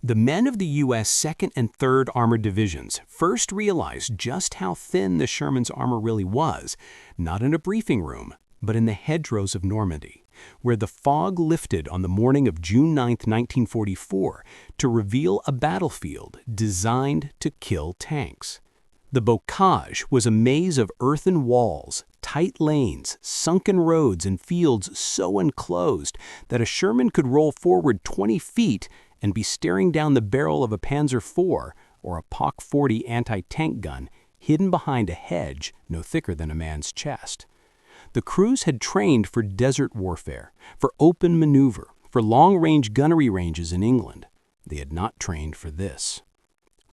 The men of the U.S. 2nd and 3rd Armored Divisions first realized just how thin the Shermans' armor really was, not in a briefing room, but in the hedgerows of Normandy, where the fog lifted on the morning of June 9, 1944, to reveal a battlefield designed to kill tanks. The bocage was a maze of earthen walls, tight lanes, sunken roads, and fields so enclosed that a Sherman could roll forward 20 feet and be staring down the barrel of a Panzer IV or a POC 40 anti-tank gun hidden behind a hedge no thicker than a man's chest. The crews had trained for desert warfare, for open maneuver, for long-range gunnery ranges in England. They had not trained for this.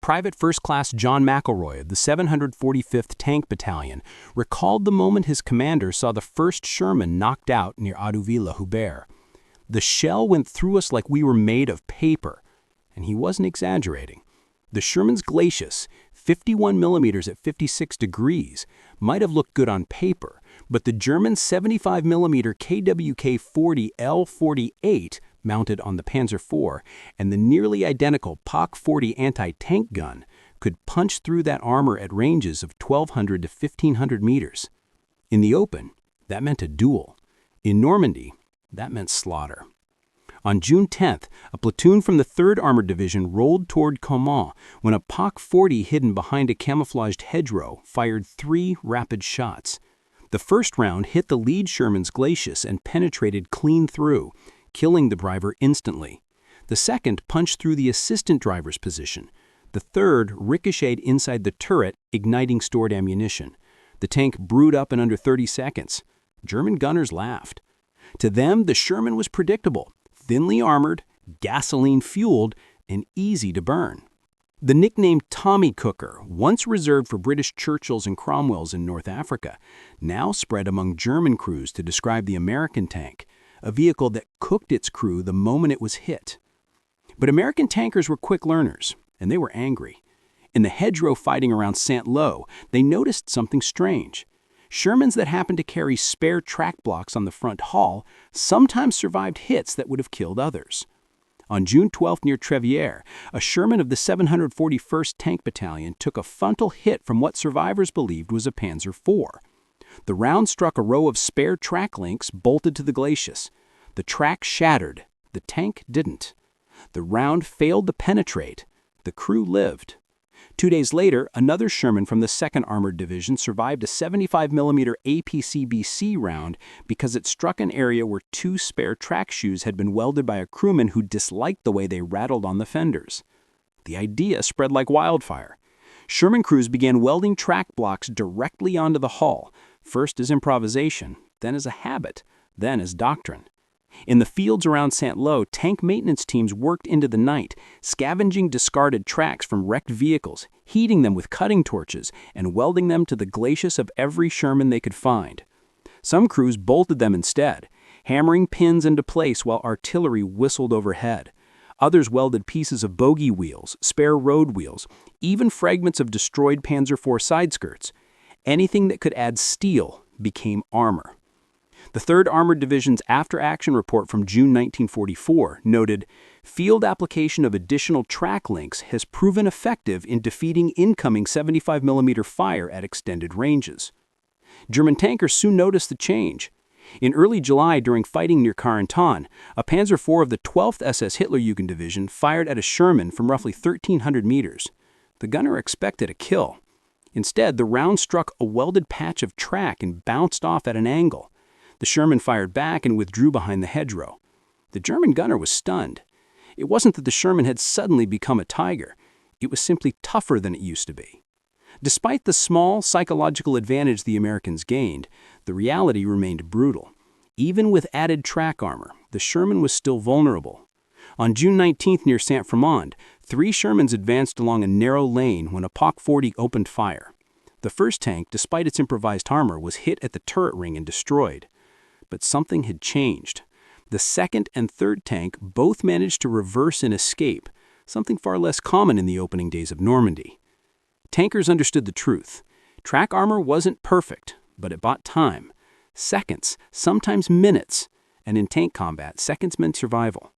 Private First Class John McElroy of the 745th Tank Battalion recalled the moment his commander saw the first Sherman knocked out near Auduville-le-Hubert. "The shell went through us like we were made of paper," and he wasn't exaggerating. The Sherman's Glacius, 51 millimeters at 56 degrees, might have looked good on paper, but the German 75 millimeter KWK-40 L-48 mounted on the Panzer IV and the nearly identical POC 40 anti-tank gun could punch through that armor at ranges of 1,200 to 1,500 meters. In the open, that meant a duel. In Normandy, that meant slaughter. On June 10th, a platoon from the 3rd Armored Division rolled toward Caumont when a POC 40 hidden behind a camouflaged hedgerow fired 3 rapid shots. The first round hit the lead Sherman's Glacius and penetrated clean through, killing the driver instantly. The second punched through the assistant driver's position. The third ricocheted inside the turret, igniting stored ammunition. The tank brewed up in under 30 seconds. German gunners laughed. To them, the Sherman was predictable, thinly armored, gasoline-fueled, and easy to burn. The nickname Tommy Cooker, once reserved for British Churchills and Cromwells in North Africa, now spread among German crews to describe the American tank, a vehicle that cooked its crew the moment it was hit. But American tankers were quick learners, and they were angry. In the hedgerow fighting around Saint-Lô, they noticed something strange. Shermans that happened to carry spare track blocks on the front hull sometimes survived hits that would have killed others. On June 12th near Trevière, a Sherman of the 741st Tank Battalion took a frontal hit from what survivors believed was a Panzer IV. The round struck a row of spare track links bolted to the Glacius. The track shattered. The tank didn't. The round failed to penetrate. The crew lived. 2 days later, another Sherman from the 2nd Armored Division survived a 75 millimeter APC-BC round because it struck an area where 2 spare track shoes had been welded by a crewman who disliked the way they rattled on the fenders. The idea spread like wildfire. Sherman crews began welding track blocks directly onto the hull, first as improvisation, then as a habit, then as doctrine. In the fields around Saint-Lô, tank maintenance teams worked into the night, scavenging discarded tracks from wrecked vehicles, heating them with cutting torches, and welding them to the Glacius of every Sherman they could find. Some crews bolted them instead, hammering pins into place while artillery whistled overhead. Others welded pieces of bogie wheels, spare road wheels, even fragments of destroyed Panzer IV side skirts. Anything that could add steel became armor. The 3rd Armored Division's after-action report from June 1944 noted, "Field application of additional track links has proven effective in defeating incoming 75 millimeter fire at extended ranges." German tankers soon noticed the change. In early July, during fighting near Carentan, a Panzer IV of the 12th SS Hitlerjugend Division fired at a Sherman from roughly 1,300 meters. The gunner expected a kill. Instead, the round struck a welded patch of track and bounced off at an angle. The Sherman fired back and withdrew behind the hedgerow. The German gunner was stunned. It wasn't that the Sherman had suddenly become a tiger. It was simply tougher than it used to be. Despite the small psychological advantage the Americans gained, the reality remained brutal. Even with added track armor, the Sherman was still vulnerable. On June 19th near Saint-Fromond, 3 Shermans advanced along a narrow lane when a POC 40 opened fire. The first tank, despite its improvised armor, was hit at the turret ring and destroyed. But something had changed. The 2nd and 3rd tank both managed to reverse and escape, something far less common in the opening days of Normandy. Tankers understood the truth. Track armor wasn't perfect, but it bought time. Seconds, sometimes minutes, and in tank combat, seconds meant survival.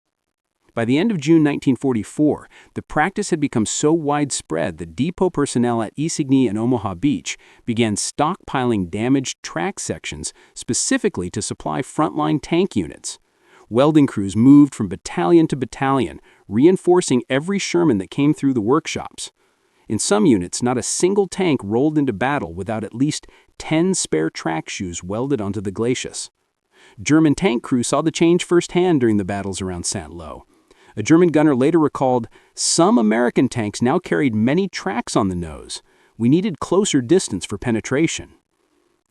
By the end of June 1944, the practice had become so widespread that depot personnel at Isigny and Omaha Beach began stockpiling damaged track sections specifically to supply frontline tank units. Welding crews moved from battalion to battalion, reinforcing every Sherman that came through the workshops. In some units, not a single tank rolled into battle without at least 10 spare track shoes welded onto the glacis. German tank crews saw the change firsthand during the battles around Saint-Lô. A German gunner later recalled, "Some American tanks now carried many tracks on the nose. We needed closer distance for penetration."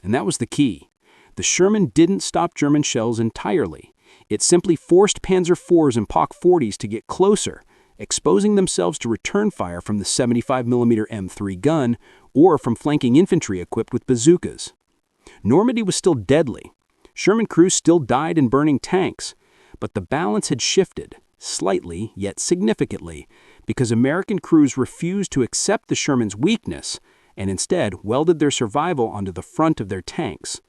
And that was the key. The Sherman didn't stop German shells entirely. It simply forced Panzer IVs and POC 40s to get closer, exposing themselves to return fire from the 75mm M3 gun or from flanking infantry equipped with bazookas. Normandy was still deadly. Sherman crews still died in burning tanks, but the balance had shifted, slightly yet significantly, because American crews refused to accept the Sherman's weakness and instead welded their survival onto the front of their tanks.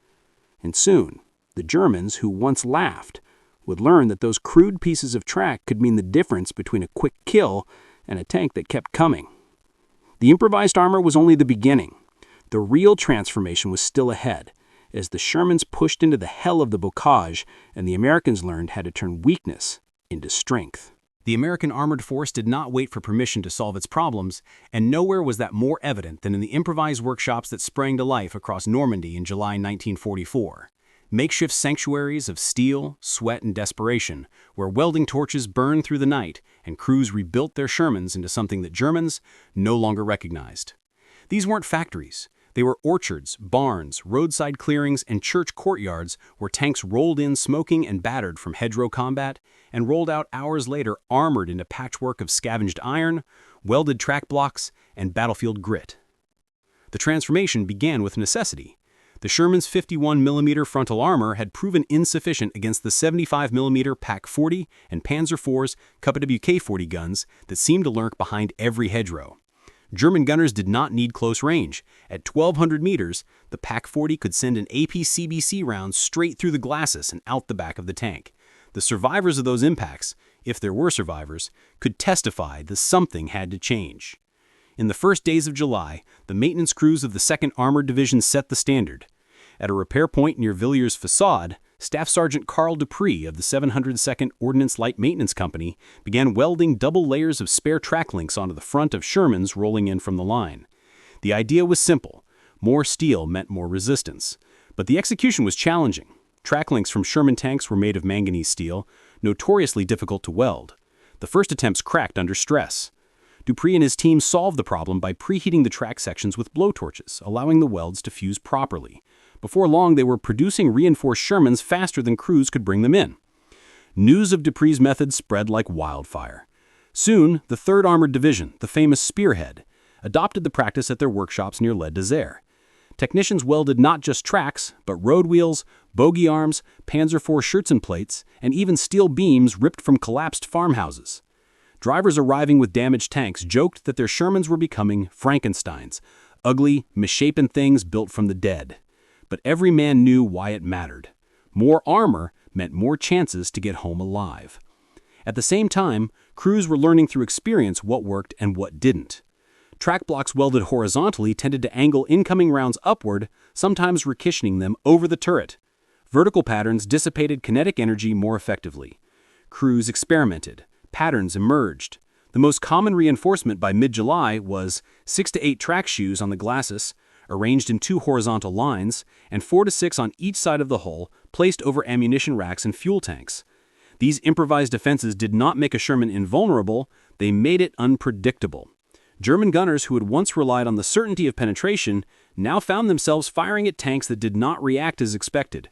And soon, the Germans, who once laughed, would learn that those crude pieces of track could mean the difference between a quick kill and a tank that kept coming. The improvised armor was only the beginning. The real transformation was still ahead, as the Shermans pushed into the hell of the bocage and the Americans learned how to turn weakness into strength. The American armored force did not wait for permission to solve its problems, and nowhere was that more evident than in the improvised workshops that sprang to life across Normandy in July 1944. Makeshift sanctuaries of steel, sweat, and desperation, where welding torches burned through the night and crews rebuilt their Shermans into something that Germans no longer recognized. These weren't factories. They were orchards, barns, roadside clearings, and church courtyards where tanks rolled in smoking and battered from hedgerow combat and rolled out hours later armored in a patchwork of scavenged iron, welded track blocks, and battlefield grit. The transformation began with necessity. The Sherman's 51mm frontal armor had proven insufficient against the 75mm PAC 40 and Panzer IV's WWII 40 guns that seemed to lurk behind every hedgerow. German gunners did not need close range. At 1,200 meters, the PAC 40 could send an APCBC round straight through the glacis and out the back of the tank. The survivors of those impacts, if there were survivors, could testify that something had to change. In the first days of July, the maintenance crews of the 2nd Armored Division set the standard. At a repair point near Villiers Facade, Staff Sergeant Carl Dupree of the 702nd Ordnance Light Maintenance Company began welding double layers of spare track links onto the front of Shermans rolling in from the line. The idea was simple. More steel meant more resistance. But the execution was challenging. Track links from Sherman tanks were made of manganese steel, notoriously difficult to weld. The first attempts cracked under stress. Dupree and his team solved the problem by preheating the track sections with blowtorches, allowing the welds to fuse properly. Before long, they were producing reinforced Shermans faster than crews could bring them in. News of Dupree's method spread like wildfire. Soon, the 3rd Armored Division, the famous Spearhead, adopted the practice at their workshops near Les Desert. Technicians welded not just tracks, but road wheels, bogie arms, Panzer IV Schürzen plates, and even steel beams ripped from collapsed farmhouses. Drivers arriving with damaged tanks joked that their Shermans were becoming Frankensteins, ugly, misshapen things built from the dead. But every man knew why it mattered. More armor meant more chances to get home alive. At the same time, crews were learning through experience what worked and what didn't. Track blocks welded horizontally tended to angle incoming rounds upward, sometimes ricocheting them over the turret. Vertical patterns dissipated kinetic energy more effectively. Crews experimented. Patterns emerged. The most common reinforcement by mid-July was 6 to 8 track shoes on the glacis, arranged in 2 horizontal lines, and 4 to 6 on each side of the hull, placed over ammunition racks and fuel tanks. These improvised defenses did not make a Sherman invulnerable, they made it unpredictable. German gunners who had once relied on the certainty of penetration now found themselves firing at tanks that did not react as expected.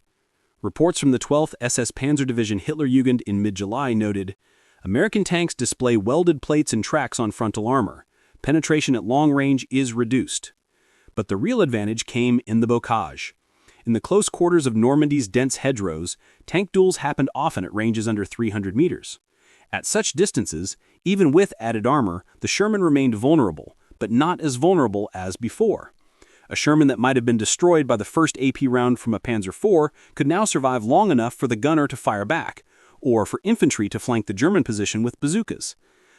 Reports from the 12th SS Panzer Division Hitlerjugend in mid-July noted, American tanks display welded plates and tracks on frontal armor. Penetration at long range is reduced. But the real advantage came in the bocage. In the close quarters of Normandy's dense hedgerows, tank duels happened often at ranges under 300 meters. At such distances, even with added armor, the Sherman remained vulnerable, but not as vulnerable as before. A Sherman that might have been destroyed by the first AP round from a Panzer IV could now survive long enough for the gunner to fire back, or for infantry to flank the German position with bazookas.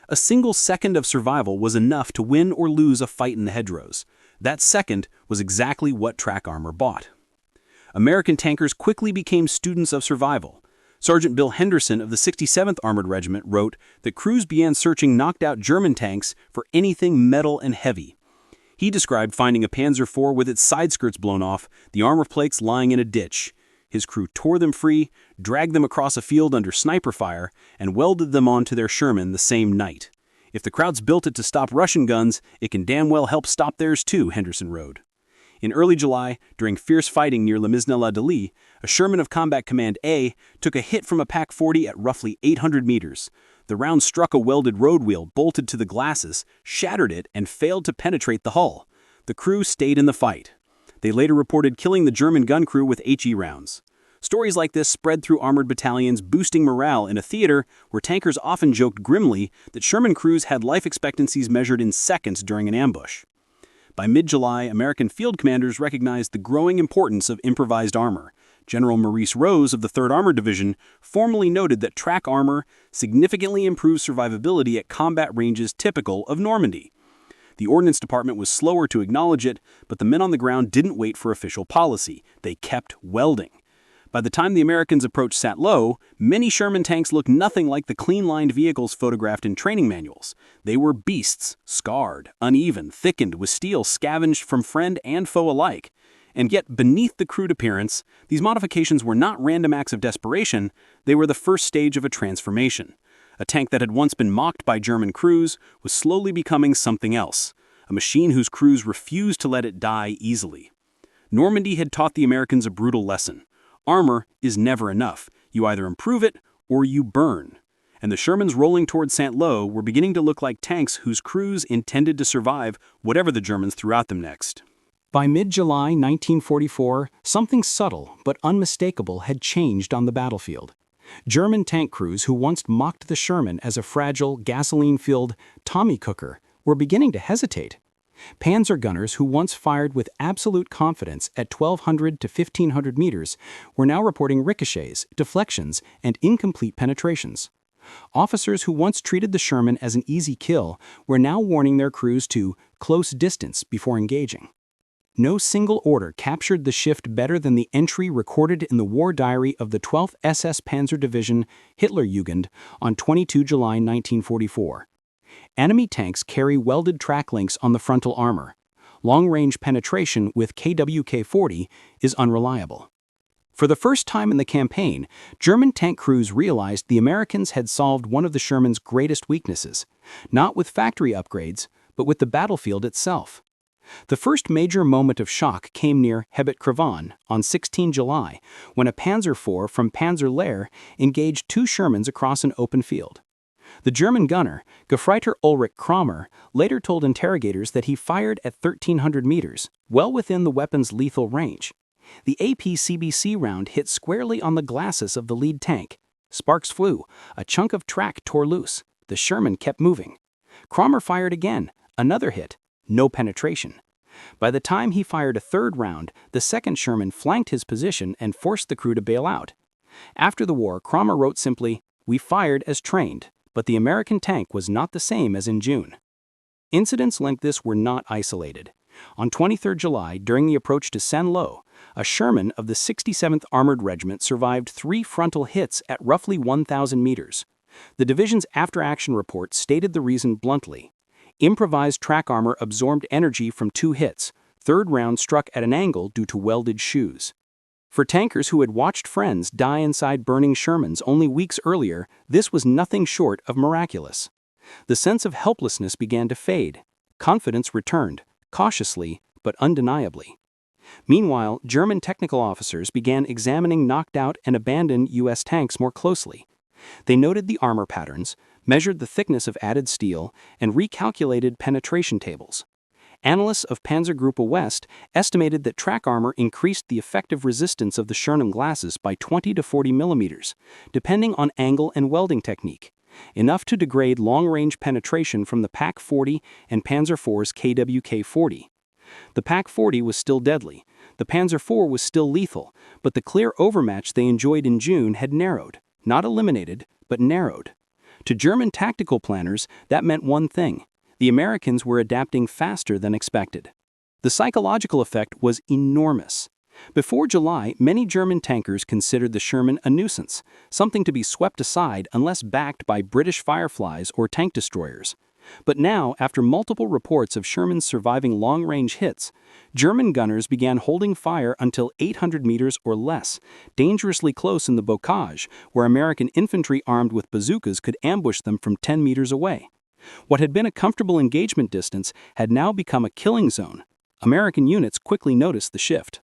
A single second of survival was enough to win or lose a fight in the hedgerows. That second was exactly what track armor bought. American tankers quickly became students of survival. Sergeant Bill Henderson of the 67th Armored Regiment wrote that crews began searching knocked-out German tanks for anything metal and heavy. He described finding a Panzer IV with its side skirts blown off, the armor plates lying in a ditch. His crew tore them free, dragged them across a field under sniper fire, and welded them onto their Sherman the same night. If the crowds built it to stop Russian guns, it can damn well help stop theirs too, Henderson wrote. In early July, during fierce fighting near Le Mesnil-la-Delie, a Sherman of Combat Command A took a hit from a PaK-40 at roughly 800 meters. The round struck a welded road wheel bolted to the glasses, shattered it, and failed to penetrate the hull. The crew stayed in the fight. They later reported killing the German gun crew with HE rounds. Stories like this spread through armored battalions, boosting morale in a theater where tankers often joked grimly that Sherman crews had life expectancies measured in seconds during an ambush. By mid-July, American field commanders recognized the growing importance of improvised armor. General Maurice Rose of the 3rd Armored Division formally noted that track armor significantly improves survivability at combat ranges typical of Normandy. The Ordnance Department was slower to acknowledge it, but the men on the ground didn't wait for official policy. They kept welding. By the time the Americans approached Saint-Lô, many Sherman tanks looked nothing like the clean-lined vehicles photographed in training manuals. They were beasts, scarred, uneven, thickened with steel scavenged from friend and foe alike. And yet, beneath the crude appearance, these modifications were not random acts of desperation, they were the first stage of a transformation. A tank that had once been mocked by German crews was slowly becoming something else, a machine whose crews refused to let it die easily. Normandy had taught the Americans a brutal lesson. Armor is never enough. You either improve it or you burn. And the Shermans rolling toward Saint-Lô were beginning to look like tanks whose crews intended to survive whatever the Germans threw at them next. By mid-July 1944, something subtle but unmistakable had changed on the battlefield. German tank crews who once mocked the Sherman as a fragile, gasoline-filled Tommy cooker were beginning to hesitate. Panzer gunners who once fired with absolute confidence at 1,200 to 1,500 meters were now reporting ricochets, deflections, and incomplete penetrations. Officers who once treated the Sherman as an easy kill were now warning their crews to close distance before engaging. No single order captured the shift better than the entry recorded in the war diary of the 12th SS Panzer Division Hitlerjugend on 22 July 1944. Enemy tanks carry welded track links on the frontal armor. Long-range penetration with KWK-40 is unreliable. For the first time in the campaign, German tank crews realized the Americans had solved one of the Sherman's greatest weaknesses, not with factory upgrades, but with the battlefield itself. The first major moment of shock came near Hebet-Crevon on 16 July, when a Panzer IV from Panzer Lehr engaged 2 Shermans across an open field. The German gunner, Gefreiter Ulrich Kramer, later told interrogators that he fired at 1,300 meters, well within the weapon's lethal range. The APCBC round hit squarely on the glasses of the lead tank. Sparks flew, a chunk of track tore loose. The Sherman kept moving. Kramer fired again, another hit, no penetration. By the time he fired a third round, the second Sherman flanked his position and forced the crew to bail out. After the war, Kramer wrote simply, "We fired as trained." But the American tank was not the same as in June. Incidents like this were not isolated. On 23 July, during the approach to Saint-Lô, a Sherman of the 67th Armored Regiment survived 3 frontal hits at roughly 1,000 meters. The division's after-action report stated the reason bluntly. Improvised track armor absorbed energy from 2 hits. Third round struck at an angle due to welded shoes. For tankers who had watched friends die inside burning Shermans only weeks earlier, this was nothing short of miraculous. The sense of helplessness began to fade. Confidence returned, cautiously but undeniably. Meanwhile, German technical officers began examining knocked-out and abandoned U.S. tanks more closely. They noted the armor patterns, measured the thickness of added steel, and recalculated penetration tables. Analysts of Panzergruppe West estimated that track armor increased the effective resistance of the Sherman glasses by 20 to 40 millimeters, depending on angle and welding technique, enough to degrade long-range penetration from the PaK-40 and Panzer IV's KWK-40. The PaK-40 was still deadly, the Panzer IV was still lethal, but the clear overmatch they enjoyed in June had narrowed, not eliminated, but narrowed. To German tactical planners, that meant one thing: the Americans were adapting faster than expected. The psychological effect was enormous. Before July, many German tankers considered the Sherman a nuisance, something to be swept aside unless backed by British Fireflies or tank destroyers. But now, after multiple reports of Shermans surviving long-range hits, German gunners began holding fire until 800 meters or less, dangerously close in the bocage, where American infantry armed with bazookas could ambush them from 10 meters away. What had been a comfortable engagement distance had now become a killing zone. American units quickly noticed the shift.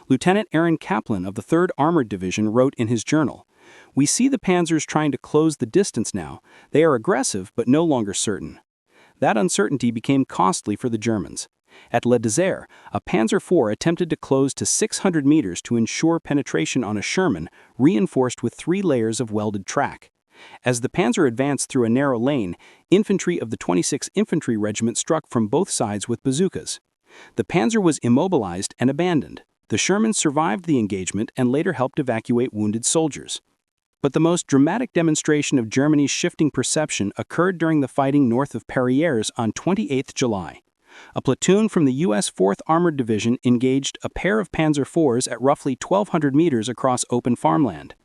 Lieutenant Aaron Kaplan of the 3rd Armored Division wrote in his journal, "We see the Panzers trying to close the distance now. They are aggressive but no longer certain." That uncertainty became costly for the Germans. At Le Désert, a Panzer IV attempted to close to 600 meters to ensure penetration on a Sherman, reinforced with 3 layers of welded track. As the Panzer advanced through a narrow lane, infantry of the 26th Infantry Regiment struck from both sides with bazookas. The Panzer was immobilized and abandoned. The Shermans survived the engagement and later helped evacuate wounded soldiers. But the most dramatic demonstration of Germany's shifting perception occurred during the fighting north of Perrières on 28 July. A platoon from the U.S. 4th Armored Division engaged a pair of Panzer IVs at roughly 1,200 meters across open farmland.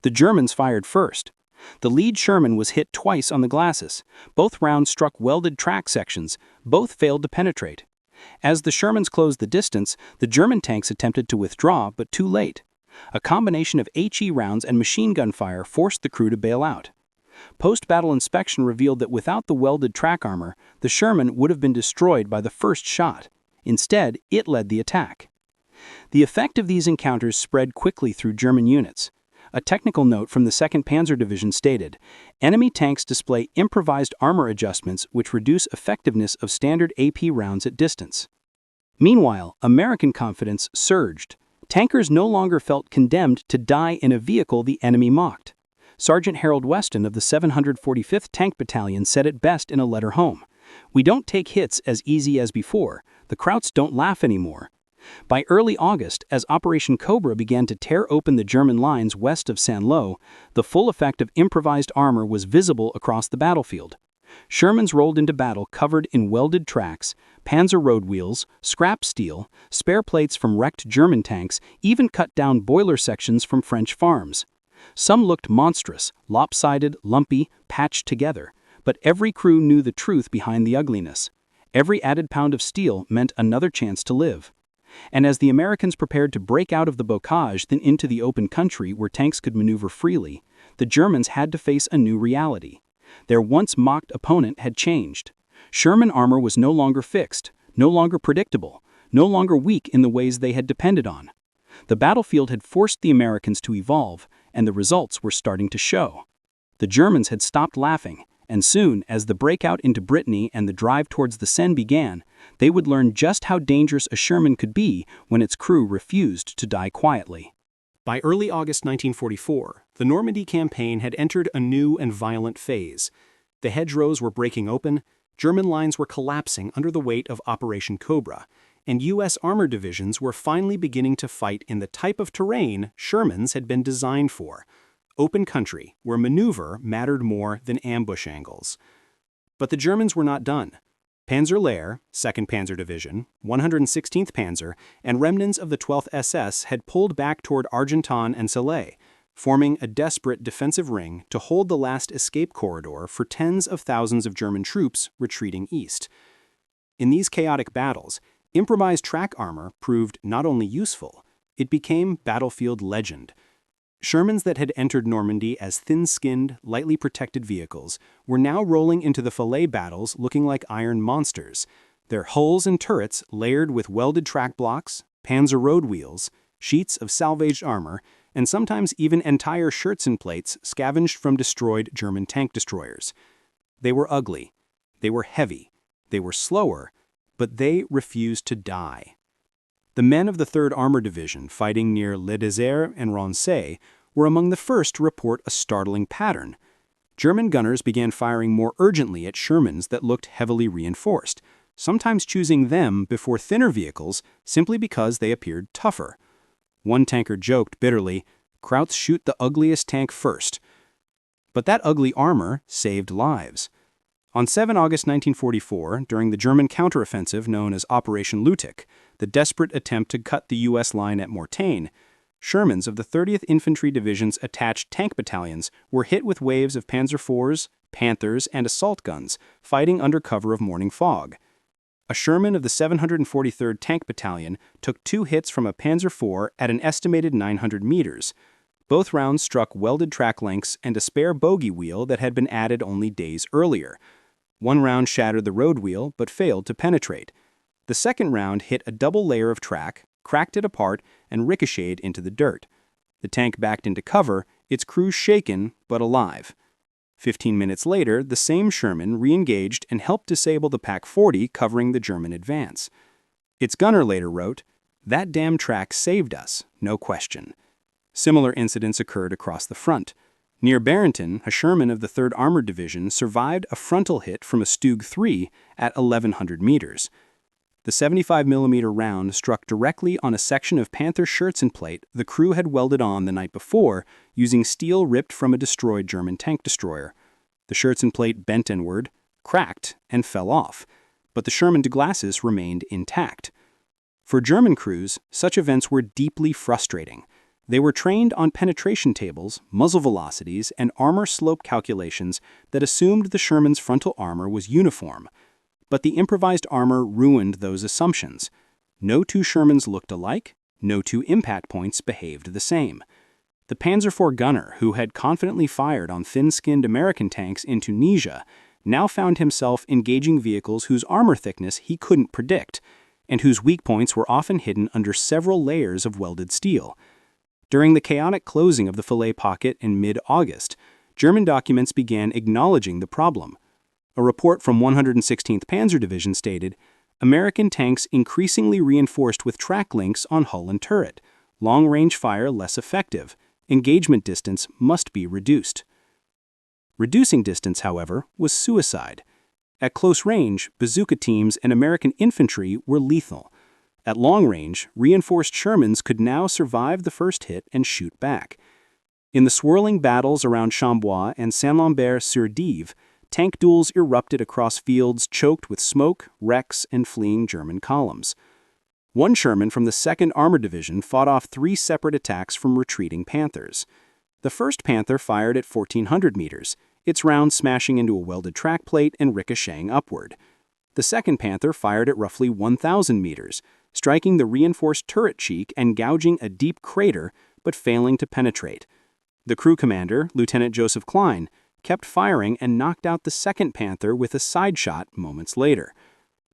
The Germans fired first. The lead Sherman was hit twice on the glacis. Both rounds struck welded track sections. Both failed to penetrate. As the Shermans closed the distance, the German tanks attempted to withdraw, but too late. A combination of HE rounds and machine gun fire forced the crew to bail out. Post-battle inspection revealed that without the welded track armor, the Sherman would have been destroyed by the first shot. Instead, it led the attack. The effect of these encounters spread quickly through German units. A technical note from the 2nd Panzer Division stated, "Enemy tanks display improvised armor adjustments which reduce effectiveness of standard AP rounds at distance." Meanwhile, American confidence surged. Tankers no longer felt condemned to die in a vehicle the enemy mocked. Sergeant Harold Weston of the 745th Tank Battalion said it best in a letter home, "We don't take hits as easy as before. The Krauts don't laugh anymore." By early August, as Operation Cobra began to tear open the German lines west of Saint-Lô, the full effect of improvised armor was visible across the battlefield. Shermans rolled into battle covered in welded tracks, Panzer road wheels, scrap steel, spare plates from wrecked German tanks, even cut down boiler sections from French farms. Some looked monstrous, lopsided, lumpy, patched together, but every crew knew the truth behind the ugliness. Every added pound of steel meant another chance to live. And as the Americans prepared to break out of the bocage then into the open country where tanks could maneuver freely, the Germans had to face a new reality. Their once mocked opponent had changed. Sherman armor was no longer fixed, no longer predictable, no longer weak in the ways they had depended on. The battlefield had forced the Americans to evolve, and the results were starting to show. The Germans had stopped laughing, and soon, as the breakout into Brittany and the drive towards the Seine began, they would learn just how dangerous a Sherman could be when its crew refused to die quietly. By early August 1944, the Normandy campaign had entered a new and violent phase. The hedgerows were breaking open, German lines were collapsing under the weight of Operation Cobra, and U.S. armored divisions were finally beginning to fight in the type of terrain Shermans had been designed for: open country, where maneuver mattered more than ambush angles. But the Germans were not done. Panzer Lehr, 2nd Panzer Division, 116th Panzer, and remnants of the 12th SS had pulled back toward Argentan and Falaise, forming a desperate defensive ring to hold the last escape corridor for tens of thousands of German troops retreating east. In these chaotic battles, improvised track armor proved not only useful, it became battlefield legend. Shermans that had entered Normandy as thin-skinned, lightly protected vehicles were now rolling into the Falaise battles looking like iron monsters, their hulls and turrets layered with welded track blocks, Panzer road wheels, sheets of salvaged armor, and sometimes even entire shirts and plates scavenged from destroyed German tank destroyers. They were ugly, they were heavy, they were slower, but they refused to die. The men of the 3rd Armored Division fighting near Le Désert and Rancé were among the first to report a startling pattern. German gunners began firing more urgently at Shermans that looked heavily reinforced, sometimes choosing them before thinner vehicles simply because they appeared tougher. One tanker joked bitterly, "Krauts shoot the ugliest tank first. But that ugly armor saved lives. On 7 August 1944, during the German counteroffensive known as Operation Lüttich, the desperate attempt to cut the U.S. line at Mortain, Shermans of the 30th Infantry Division's attached tank battalions were hit with waves of Panzer IVs, Panthers, and assault guns, fighting under cover of morning fog. A Sherman of the 743rd Tank Battalion took 2 hits from a Panzer IV at an estimated 900 meters. Both rounds struck welded track links and a spare bogie wheel that had been added only days earlier. One round shattered the road wheel but failed to penetrate. The second round hit a double layer of track, cracked it apart, and ricocheted into the dirt. The tank backed into cover, its crew shaken but alive. 15 minutes later, the same Sherman re-engaged and helped disable the Pak-40 covering the German advance. Its gunner later wrote, "That damn track saved us, no question." Similar incidents occurred across the front. Near Barrington, a Sherman of the 3rd Armored Division survived a frontal hit from a Stug 3 at 1,100 meters. The 75mm round struck directly on a section of Panther Schützenplate the crew had welded on the night before using steel ripped from a destroyed German tank destroyer. The Schützenplate bent inward, cracked, and fell off, but the Sherman Douglases remained intact. For German crews, such events were deeply frustrating. They were trained on penetration tables, muzzle velocities, and armor slope calculations that assumed the Sherman's frontal armor was uniform. But the improvised armor ruined those assumptions. No 2 Shermans looked alike, no 2 impact points behaved the same. The Panzer IV gunner, who had confidently fired on thin-skinned American tanks in Tunisia, now found himself engaging vehicles whose armor thickness he couldn't predict, and whose weak points were often hidden under several layers of welded steel. During the chaotic closing of the Falaise pocket in mid-August, German documents began acknowledging the problem. A report from 116th Panzer Division stated, "American tanks increasingly reinforced with track links on hull and turret, long-range fire less effective, engagement distance must be reduced." Reducing distance, however, was suicide. At close range, bazooka teams and American infantry were lethal. At long range, reinforced Shermans could now survive the first hit and shoot back. In the swirling battles around Chambois and Saint-Lambert-sur-Dives, tank duels erupted across fields choked with smoke, wrecks, and fleeing German columns. One Sherman from the 2nd Armored Division fought off 3 separate attacks from retreating Panthers. The first Panther fired at 1,400 meters, its round smashing into a welded track plate and ricocheting upward. The second Panther fired at roughly 1,000 meters, striking the reinforced turret cheek and gouging a deep crater, but failing to penetrate. The crew commander, Lieutenant Joseph Klein, kept firing and knocked out the second Panther with a side shot moments later.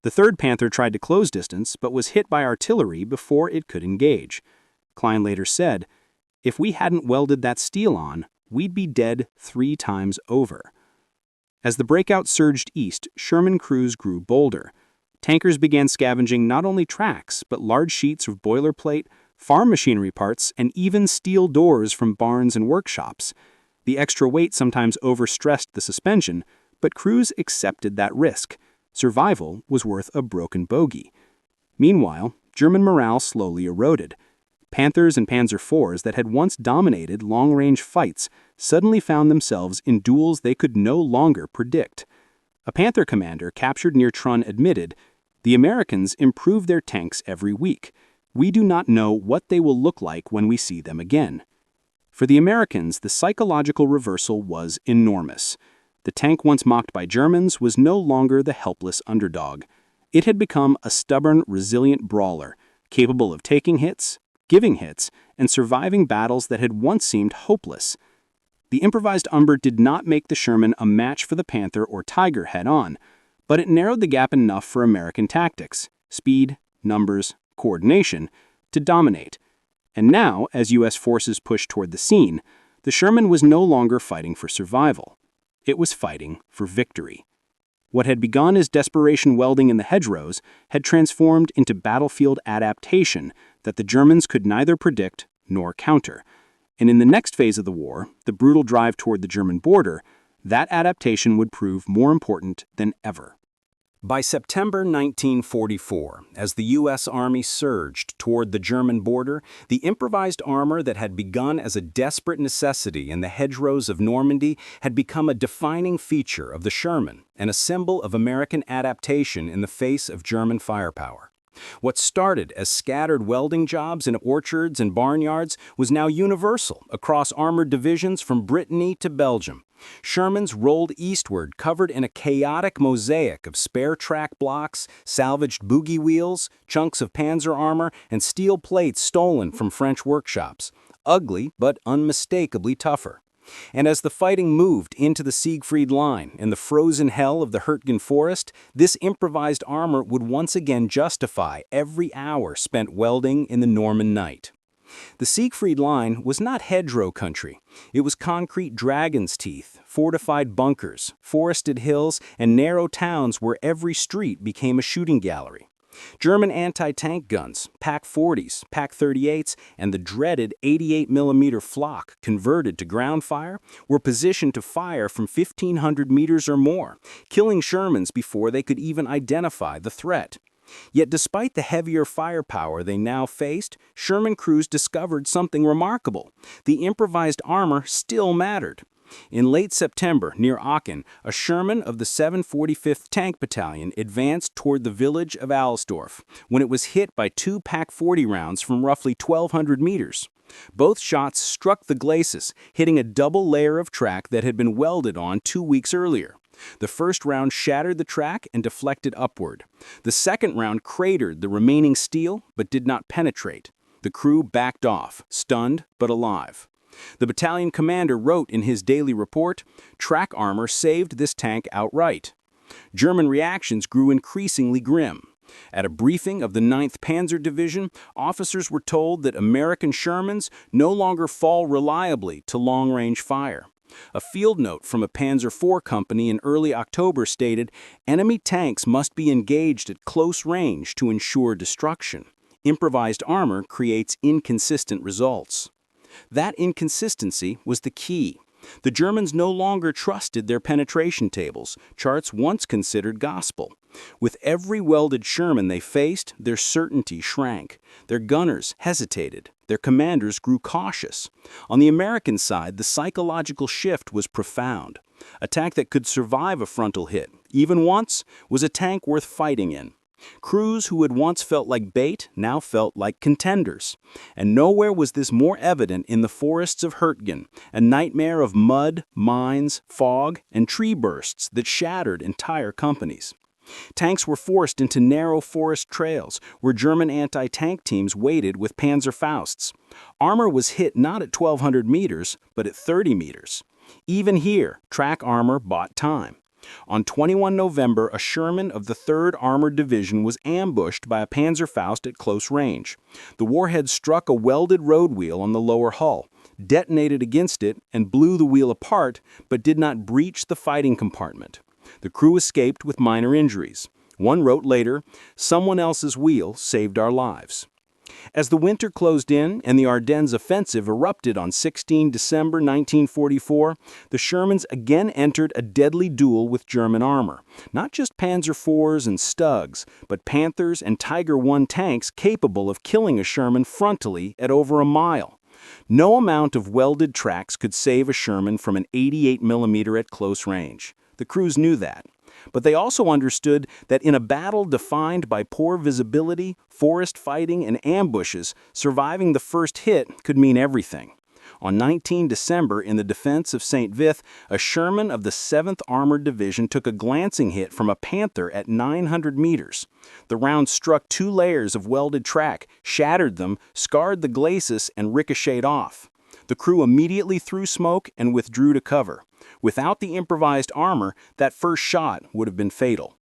The third Panther tried to close distance, but was hit by artillery before it could engage. Klein later said, "If we hadn't welded that steel on, we'd be dead 3 times over." As the breakout surged east, Sherman crews grew bolder. Tankers began scavenging not only tracks, but large sheets of boilerplate, farm machinery parts, and even steel doors from barns and workshops. The extra weight sometimes overstressed the suspension, but crews accepted that risk. Survival was worth a broken bogie. Meanwhile, German morale slowly eroded. Panthers and Panzer IVs that had once dominated long-range fights suddenly found themselves in duels they could no longer predict. A Panther commander captured near Trun admitted, "The Americans improve their tanks every week. We do not know what they will look like when we see them again." For the Americans, the psychological reversal was enormous. The tank once mocked by Germans was no longer the helpless underdog. It had become a stubborn, resilient brawler, capable of taking hits, giving hits, and surviving battles that had once seemed hopeless. The improvised Umber did not make the Sherman a match for the Panther or Tiger head-on, but it narrowed the gap enough for American tactics, speed, numbers, coordination, to dominate. And now, as U.S. forces pushed toward the scene, the Sherman was no longer fighting for survival. It was fighting for victory. What had begun as desperation welding in the hedgerows had transformed into battlefield adaptation that the Germans could neither predict nor counter. And in the next phase of the war, the brutal drive toward the German border, that adaptation would prove more important than ever. By September 1944, as the U.S. Army surged toward the German border, the improvised armor that had begun as a desperate necessity in the hedgerows of Normandy had become a defining feature of the Sherman and a symbol of American adaptation in the face of German firepower. What started as scattered welding jobs in orchards and barnyards was now universal across armored divisions from Brittany to Belgium. Shermans rolled eastward, covered in a chaotic mosaic of spare track blocks, salvaged bogie wheels, chunks of Panzer armor, and steel plates stolen from French workshops. Ugly, but unmistakably tougher. And as the fighting moved into the Siegfried Line in the frozen hell of the Hürtgen forest, this improvised armor would once again justify every hour spent welding in the Norman night. The Siegfried Line was not hedgerow country. It was concrete dragon's teeth, fortified bunkers, forested hills, and narrow towns where every street became a shooting gallery. German anti-tank guns, Pak-40s, Pak-38s, and the dreaded 88mm Flak converted to ground fire were positioned to fire from 1,500 meters or more, killing Shermans before they could even identify the threat. Yet despite the heavier firepower they now faced, Sherman crews discovered something remarkable. The improvised armor still mattered. In late September, near Aachen, a Sherman of the 745th Tank Battalion advanced toward the village of Alsdorf when it was hit by two Pak-40 rounds from roughly 1,200 meters. Both shots struck the glacis, hitting a double layer of track that had been welded on 2 weeks earlier. The first round shattered the track and deflected upward. The second round cratered the remaining steel but did not penetrate. The crew backed off, stunned but alive. The battalion commander wrote in his daily report, "Track armor saved this tank outright." German reactions grew increasingly grim. At a briefing of the 9th Panzer Division, officers were told that American Shermans no longer fall reliably to long-range fire. A field note from a Panzer IV company in early October stated, "Enemy tanks must be engaged at close range to ensure destruction. Improvised armor creates inconsistent results." That inconsistency was the key. The Germans no longer trusted their penetration tables, charts once considered gospel. With every welded Sherman they faced, their certainty shrank. Their gunners hesitated. Their commanders grew cautious. On the American side, the psychological shift was profound. A tank that could survive a frontal hit, even once, was a tank worth fighting in. Crews who had once felt like bait now felt like contenders. And nowhere was this more evident in the forests of Hürtgen, a nightmare of mud, mines, fog, and tree bursts that shattered entire companies. Tanks were forced into narrow forest trails where German anti-tank teams waited with Panzer Fausts. Armor was hit not at 1,200 meters, but at 30 meters. Even here, track armor bought time. On 21 November, a Sherman of the 3rd Armored Division was ambushed by a Panzer Faust at close range. The warhead struck a welded road wheel on the lower hull, detonated against it, and blew the wheel apart, but did not breach the fighting compartment. The crew escaped with minor injuries. One wrote later, "Someone else's wheel saved our lives." As the winter closed in and the Ardennes offensive erupted on 16 December 1944, the Shermans again entered a deadly duel with German armor. Not just Panzer IVs and Stugs, but Panthers and Tiger I tanks capable of killing a Sherman frontally at over a mile. No amount of welded tracks could save a Sherman from an 88mm at close range. The crews knew that. But they also understood that in a battle defined by poor visibility, forest fighting, and ambushes, surviving the first hit could mean everything. On 19 December, in the defense of St. Vith, a Sherman of the 7th Armored Division took a glancing hit from a Panther at 900 meters. The round struck 2 layers of welded track, shattered them, scarred the glacis, and ricocheted off. The crew immediately threw smoke and withdrew to cover. Without the improvised armor, that first shot would have been fatal.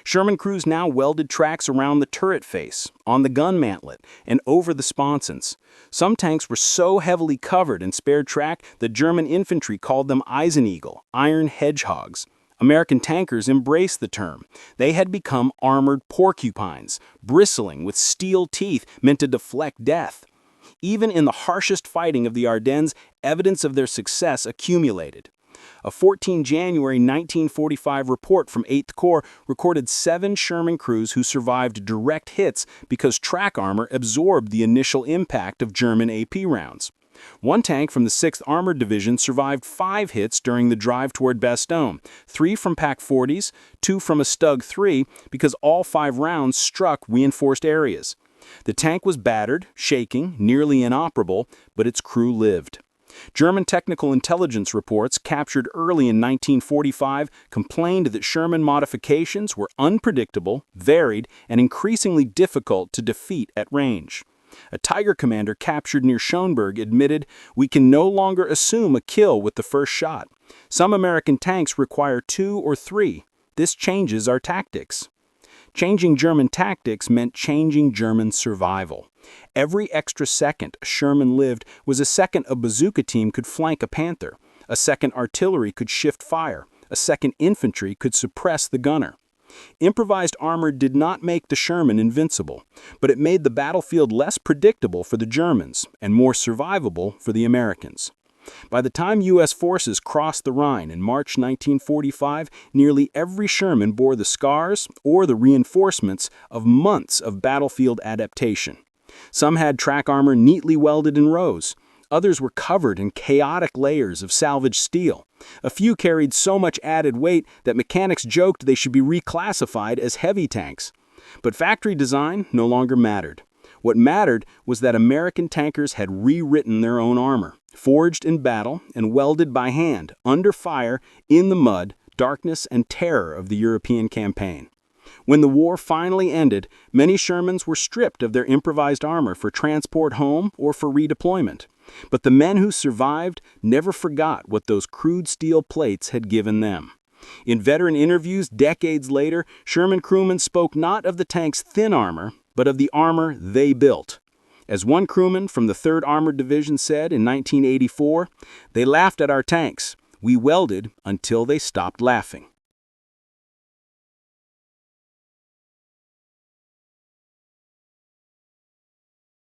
Sherman crews now welded tracks around the turret face, on the gun mantlet, and over the sponsons. Some tanks were so heavily covered and spared track that German infantry called them Eisenigel, iron hedgehogs. American tankers embraced the term. They had become armored porcupines, bristling with steel teeth meant to deflect death. Even in the harshest fighting of the Ardennes, evidence of their success accumulated. A 14 January 1945 report from 8th Corps recorded 7 Sherman crews who survived direct hits because track armor absorbed the initial impact of German AP rounds. One tank from the 6th Armored Division survived 5 hits during the drive toward Bastogne, 3 from Pak 40s, 2 from a Stug 3, because all 5 rounds struck reinforced areas. The tank was battered, shaking, nearly inoperable, but its crew lived. German technical intelligence reports captured early in 1945 complained that Sherman modifications were unpredictable, varied, and increasingly difficult to defeat at range. A Tiger commander captured near Schönberg admitted, "We can no longer assume a kill with the first shot. Some American tanks require 2 or 3. This changes our tactics." Changing German tactics meant changing German survival. Every extra second a Sherman lived was a second a bazooka team could flank a Panther, a second artillery could shift fire, a second infantry could suppress the gunner. Improvised armor did not make the Sherman invincible, but it made the battlefield less predictable for the Germans and more survivable for the Americans. By the time U.S. forces crossed the Rhine in March 1945, nearly every Sherman bore the scars or the reinforcements of months of battlefield adaptation. Some had track armor neatly welded in rows. Others were covered in chaotic layers of salvaged steel. A few carried so much added weight that mechanics joked they should be reclassified as heavy tanks. But factory design no longer mattered. What mattered was that American tankers had rewritten their own armor, forged in battle and welded by hand, under fire, in the mud, darkness, and terror of the European campaign. When the war finally ended, many Shermans were stripped of their improvised armor for transport home or for redeployment. But the men who survived never forgot what those crude steel plates had given them. In veteran interviews decades later, Sherman crewmen spoke not of the tank's thin armor, but of the armor they built. As one crewman from the 3rd Armored Division said in 1984, "They laughed at our tanks. We welded until they stopped laughing."